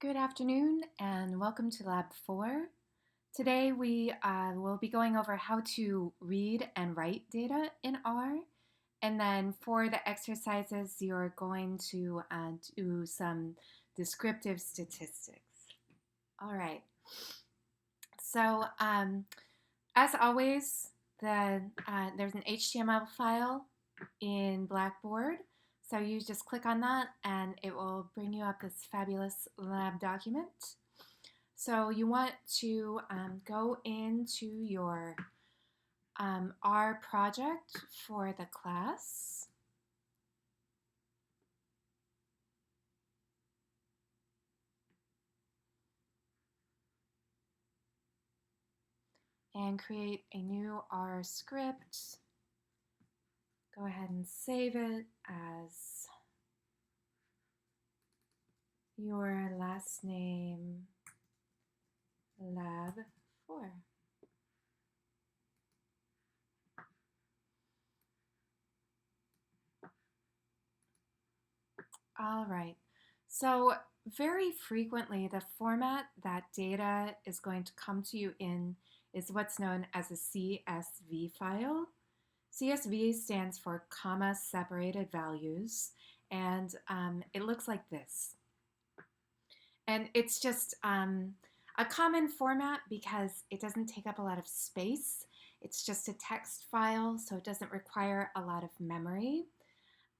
Good afternoon and welcome to Lab 4. Today we will be going over how to read and write data in R. And then for the exercises, you're going to do some descriptive statistics. All right. So as always, there's an HTML file in Blackboard. So you just click on that and it will bring you up this fabulous lab document. So you want to go into your R project for the class. And create a new R script. Go ahead and save it as your last name lab 4. All right. So very frequently, the format that data is going to come to you in is what's known as a CSV file. CSV stands for comma separated values, and it looks like this. And it's just a common format because it doesn't take up a lot of space. It's just a text file, so it doesn't require a lot of memory.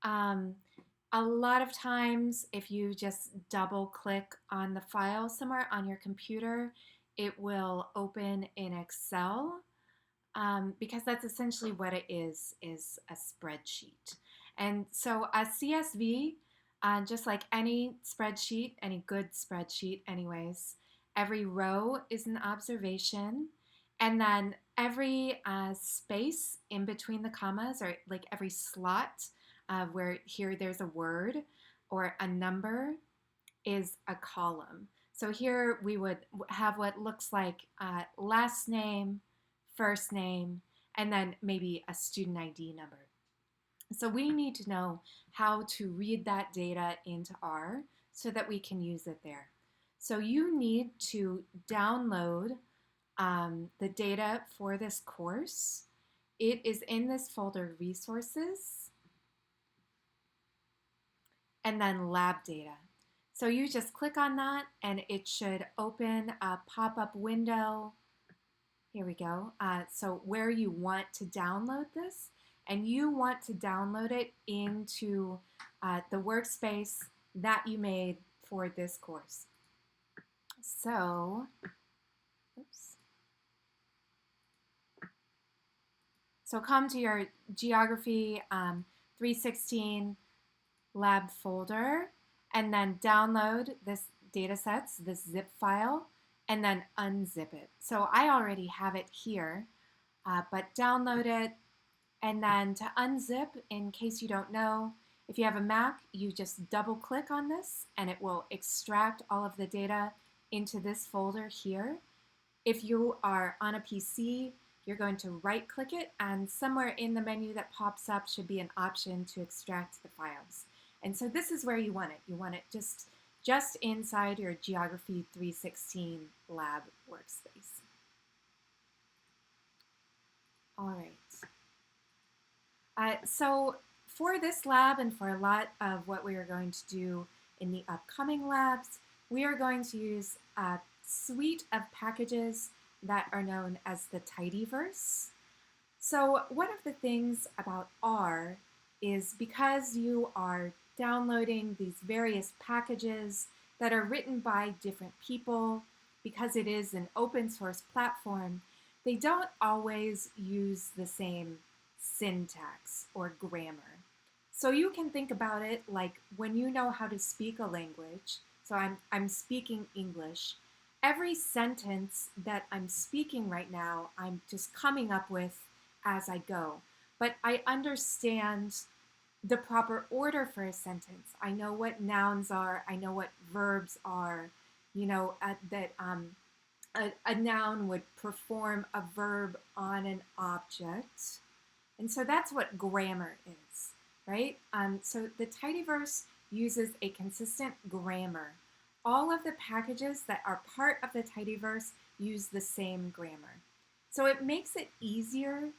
A lot of times, if you just double click on the file somewhere on your computer, it will open in Excel. Because that's essentially what it is a spreadsheet. And so a CSV, just like any spreadsheet, any good spreadsheet anyways, every row is an observation, and then every space in between the commas, or like every slot where here there's a word or a number, is a column. So here we would have what looks like last name, first name, and then maybe a student ID number. So we need to know how to read that data into R so that we can use it there. So you need to download the data for this course. It is in this folder, Resources, and then Lab Data. So you just click on that and it should open a pop-up window. Here we go. So where you want to download this, and you want to download it into the workspace that you made for this course. So, oops. So come to your Geography 316 lab folder, and then download this datasets, this zip file, and then unzip it. So I already have it here, but download it, and then to unzip, in case you don't know, if you have a Mac, you just double click on this and it will extract all of the data into this folder here. If you are on a PC, you're going to right click it, and somewhere in the menu that pops up should be an option to extract the files. And so this is where you want it. You want it just inside your Geography 316 lab workspace. All right. So for this lab and for a lot of what we are going to do in the upcoming labs, we are going to use a suite of packages that are known as the tidyverse. So one of the things about R is because you are downloading these various packages that are written by different people, because it is an open source platform, they don't always use the same syntax or grammar. So you can think about it like when you know how to speak a language. So I'm speaking English. Every sentence that I'm speaking right now, I'm just coming up with as I go. But I understand the proper order for a sentence. I know what nouns are. I know what verbs are. You know, that a noun would perform a verb on an object. And so that's what grammar is, right? So the tidyverse uses a consistent grammar. all of the packages that are part of the tidyverse use the same grammar. So it makes it easier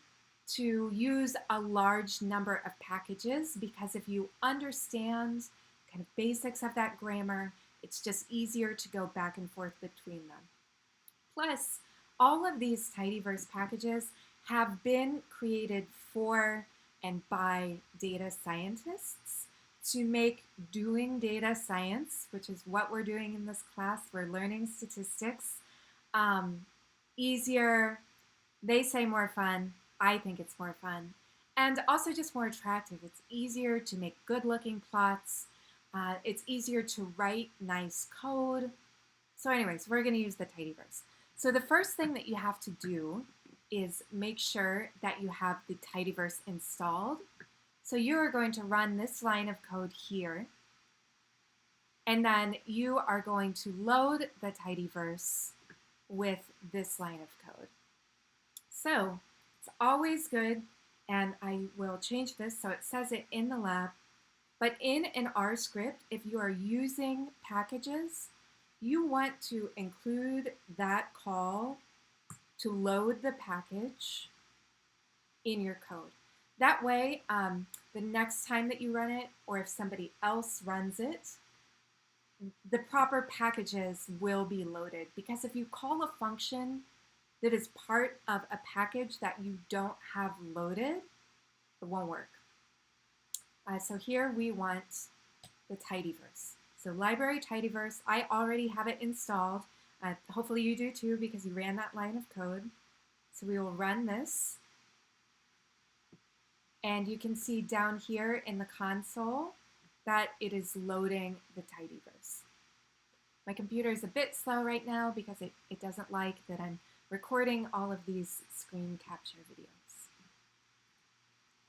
to use a large number of packages because if you understand kind of basics of that grammar, it's just easier to go back and forth between them. Plus, all of these tidyverse packages have been created for and by data scientists to make doing data science, which is what we're doing in this class, we're learning statistics, easier. They say more fun. I think it's more fun. And also just more attractive. It's easier to make good looking plots. It's easier to write nice code. So anyways, we're going to use the tidyverse. So the first thing that you have to do is make sure that you have the tidyverse installed. So you are going to run this line of code here. And then you are going to load the tidyverse with this line of code. So it's always good, and I will change this so it says it in the lab, but in an R script, if you are using packages, you want to include that call to load the package in your code. That way, the next time that you run it, or if somebody else runs it, the proper packages will be loaded. Because if you call a function that is part of a package that you don't have loaded, it won't work. So here we want the tidyverse. So library tidyverse, I already have it installed. Hopefully you do too because you ran that line of code. So we will run this. And you can see down here in the console that it is loading the tidyverse. My computer is a bit slow right now because it doesn't like that I'm recording all of these screen capture videos.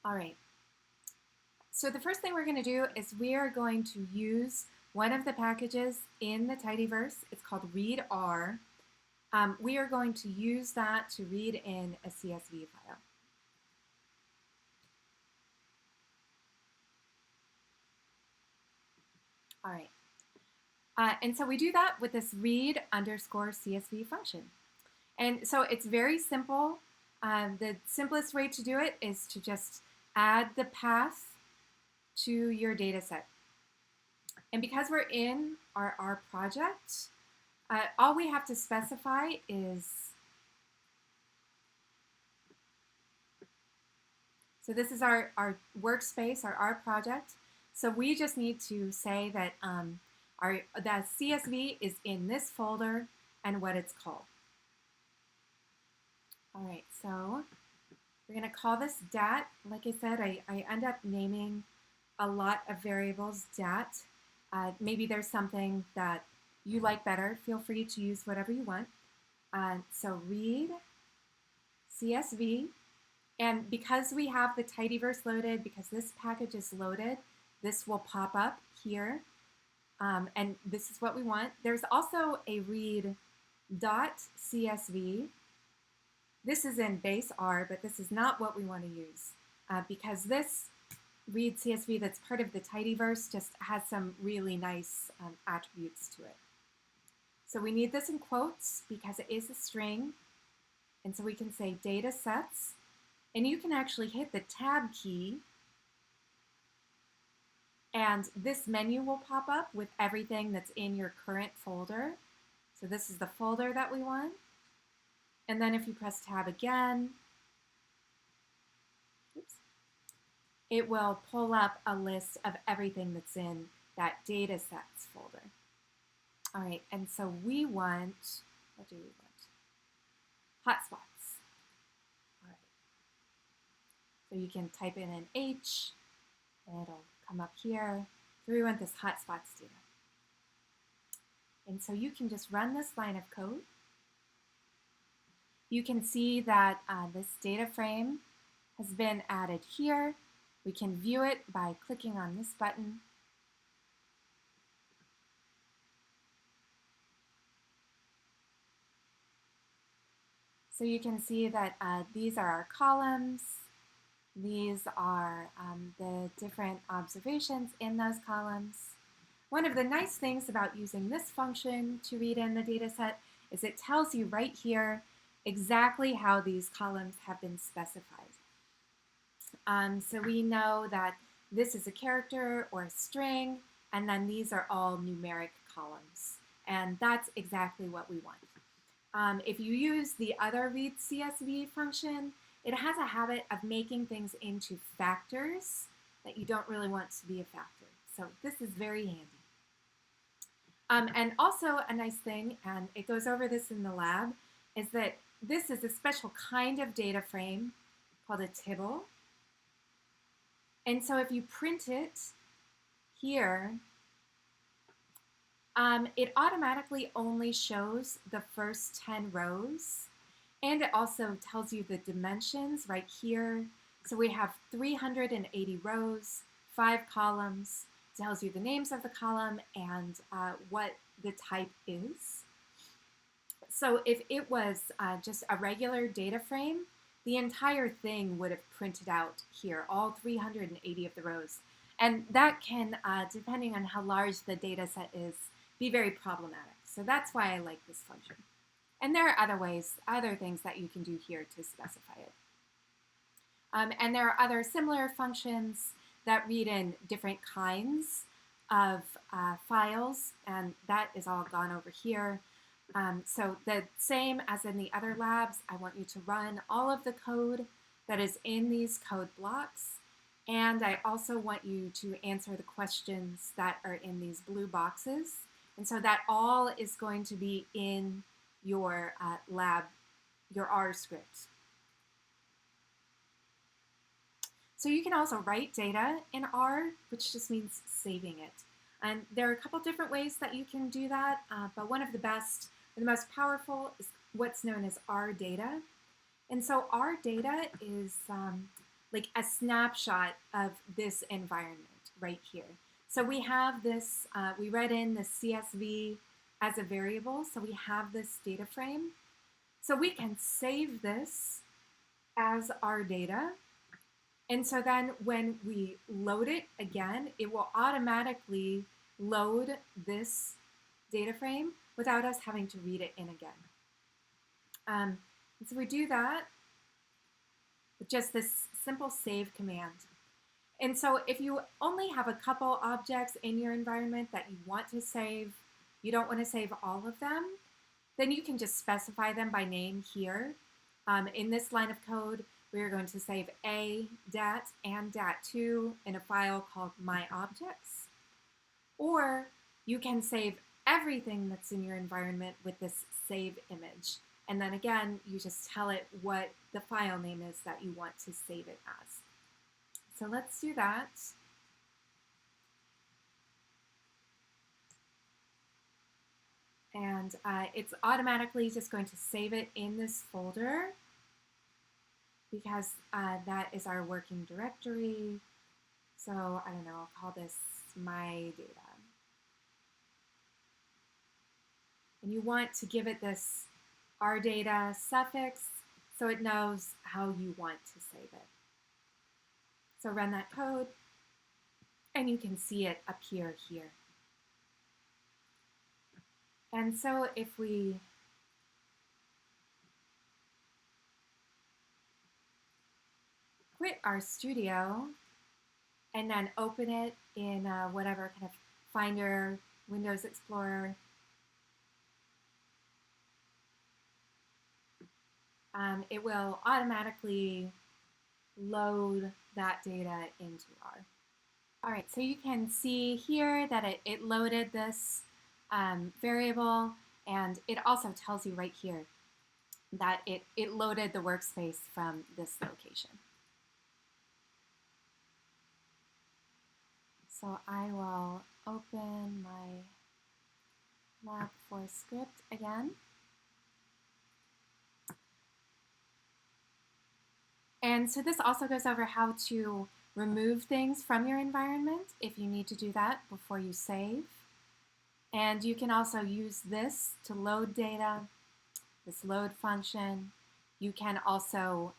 All right. So the first thing we're going to do is we are going to use one of the packages in the tidyverse. It's called readr. We are going to use that to read in a CSV file. All right. And so we do that with this read underscore CSV function. And so it's very simple. The simplest way to do it is to just add the path to your data set. And because we're in our project, all we have to specify is, so this is our workspace, our project. So we just need to say that that CSV is in this folder and what it's called. All right, so we're going to call this dat. Like I said, I end up naming a lot of variables dat. Maybe there's something that you like better. Feel free to use whatever you want. So read CSV. And because we have the tidyverse loaded, because this package is loaded, this will pop up here. And this is what we want. There's also a read.csv. This is in base R, but this is not what we want to use because this read CSV that's part of the tidyverse just has some really nice attributes to it. So we need this in quotes because it is a string. And so we can say data sets. And you can actually hit the tab key and this menu will pop up with everything that's in your current folder. So this is the folder that we want. And then if you press tab again, oops, it will pull up a list of everything that's in that data sets folder. All right, and so we want, what do we want? Hotspots. All right. So you can type in an H, and it'll come up here. So we want this hotspots data. And so you can just run this line of code. You can see that this data frame has been added here. We can view it by clicking on this button. So you can see that these are our columns. These are the different observations in those columns. One of the nice things about using this function to read in the data set is it tells you right here exactly how these columns have been specified. So we know that this is a character or a string, and then these are all numeric columns. And that's exactly what we want. If you use the other read CSV function, it has a habit of making things into factors that you don't really want to be a factor. So this is very handy. And also a nice thing, and it goes over this in the lab, is that this is a special kind of data frame called a tibble. And so if you print it here, it automatically only shows the first 10 rows. And it also tells you the dimensions right here. So we have 380 rows, 5 columns. It tells you the names of the column and what the type is. So if it was just a regular data frame, the entire thing would have printed out here, all 380 of the rows. And that can, depending on how large the data set is, be very problematic. So that's why I like this function. And there are other ways, other things that you can do here to specify it. And there are other similar functions that read in different kinds of files, and that is all gone over here. So the same as in the other labs, I want you to run all of the code that is in these code blocks. And I also want you to answer the questions that are in these blue boxes. And so that all is going to be in your lab, your R script. So you can also write data in R, which just means saving it. And there are a couple different ways that you can do that, but one of the best, or the most powerful, is what's known as R data. And so R data is like a snapshot of this environment right here. So we have this, we read in the CSV as a variable, so we have this data frame. So we can save this as our data. And so then when we load it again, it will automatically load this data frame without us having to read it in again. And so we do that with just this simple save command. And so if you only have a couple objects in your environment that you want to save, you don't want to save all of them, then you can just specify them by name here. In this line of code, we are going to save a dat and dat2 in a file called myObjects. Or you can save everything that's in your environment with this save image. And then again, you just tell it what the file name is that you want to save it as. So let's do that. And it's automatically just going to save it in this folder because that is our working directory. So I don't know, I'll call this my data. And you want to give it this rdata suffix so it knows how you want to save it. So run that code, and you can see it appear here. And so if we quit our studio and then open it in whatever kind of Finder, Windows Explorer, it will automatically load that data into R. All right, so you can see here that it loaded this variable, and it also tells you right here that it loaded the workspace from this location. So I will open my lab4 script again. And so this also goes over how to remove things from your environment if you need to do that before you save. And you can also use this to load data, this load function. You can also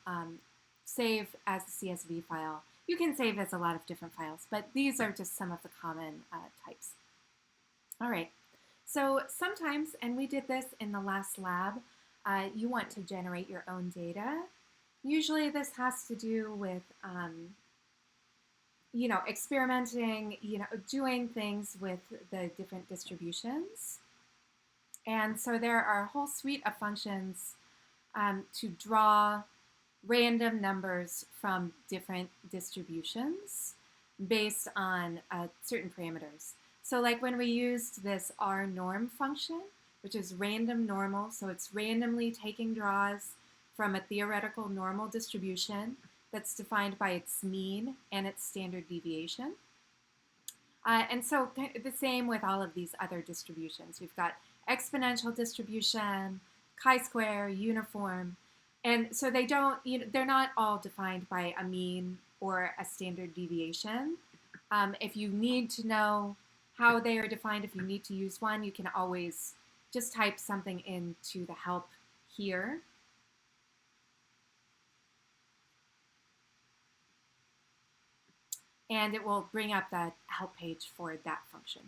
save as a CSV file. You can save as a lot of different files, but these are just some of the common types. All right. So sometimes, and we did this in the last lab, you want to generate your own data. Usually this has to do with, experimenting, doing things with the different distributions. And so there are a whole suite of functions to draw random numbers from different distributions based on certain parameters. So like when we used this rnorm function, which is random normal, so it's randomly taking draws from a theoretical normal distribution that's defined by its mean and its standard deviation. And so the same with all of these other distributions. We've got exponential distribution, chi-square, uniform, and so they don't, they're not all defined by a mean or a standard deviation. If you need to know how they are defined, if you need to use one, you can always just type something into the help here. And it will bring up the help page for that function.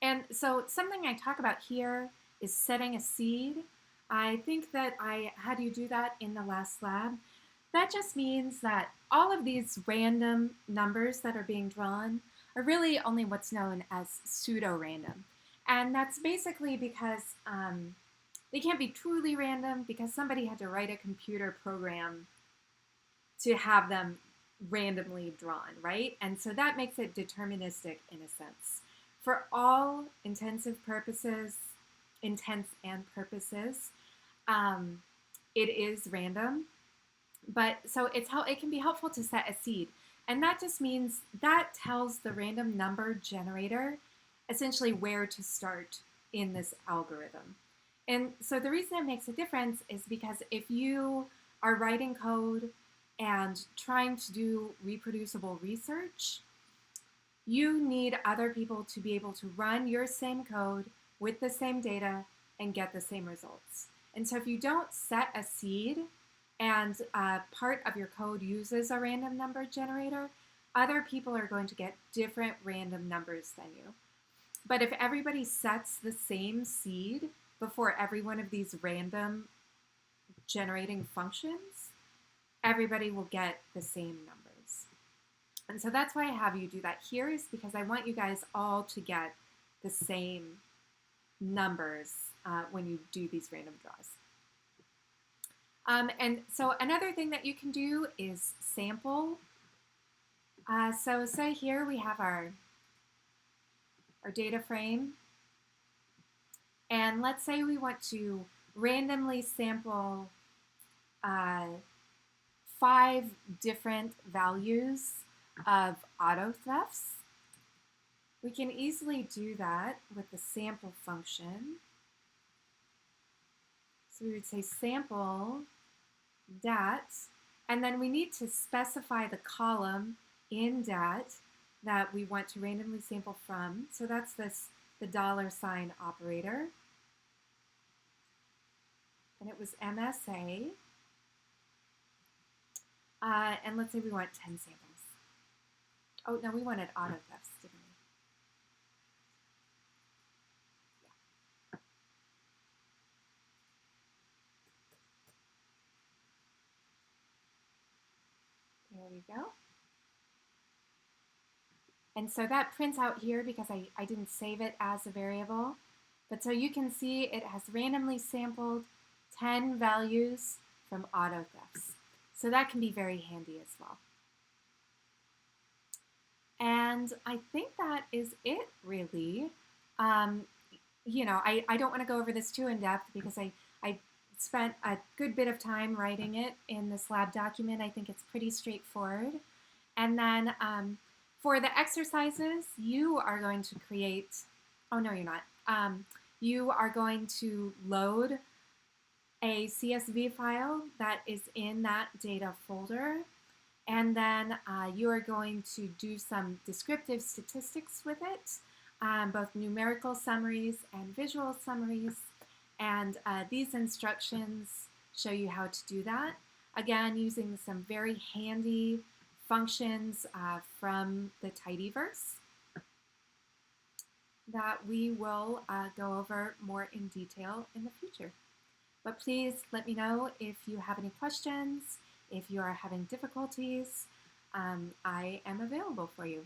And so something I talk about here is setting a seed. I think that I had you do that in the last lab. That just means that all of these random numbers that are being drawn are really only what's known as pseudo-random. And that's basically because they can't be truly random because somebody had to write a computer program to have them randomly drawn, right? And so that makes it deterministic in a sense. For all intents and purposes, it is random. But so it can be helpful to set a seed. And that just means that tells the random number generator essentially where to start in this algorithm. And so the reason it makes a difference is because if you are writing code and trying to do reproducible research, you need other people to be able to run your same code with the same data and get the same results. And so if you don't set a seed and part of your code uses a random number generator, other people are going to get different random numbers than you. But if everybody sets the same seed before every one of these random generating functions, everybody will get the same numbers. And so that's why I have you do that here, is because I want you guys all to get the same numbers when you do these random draws. And so another thing that you can do is sample. So say here we have our data frame. And let's say we want to randomly sample 5 different values of auto thefts. We can easily do that with the sample function. So we would say sample dat, and then we need to specify the column in dat that we want to randomly sample from. So that's the $sign operator. And it was MSA. And let's say we want 10 samples. Oh, no, we wanted auto thefts, didn't we? Yeah. There we go. And so that prints out here because I didn't save it as a variable. But so you can see it has randomly sampled 10 values from auto thefts. So that can be very handy as well. And I think that is it, really. I don't want to go over this too in depth because I spent a good bit of time writing it in this lab document. I think it's pretty straightforward. And then for the exercises, you are going to create, oh no, you're not. You are going to load a CSV file that is in that data folder. And then you are going to do some descriptive statistics with it, both numerical summaries and visual summaries. And these instructions show you how to do that. Again, using some very handy functions from the tidyverse. that we will go over more in detail in the future. But please let me know if you have any questions, if you are having difficulties. I am available for you.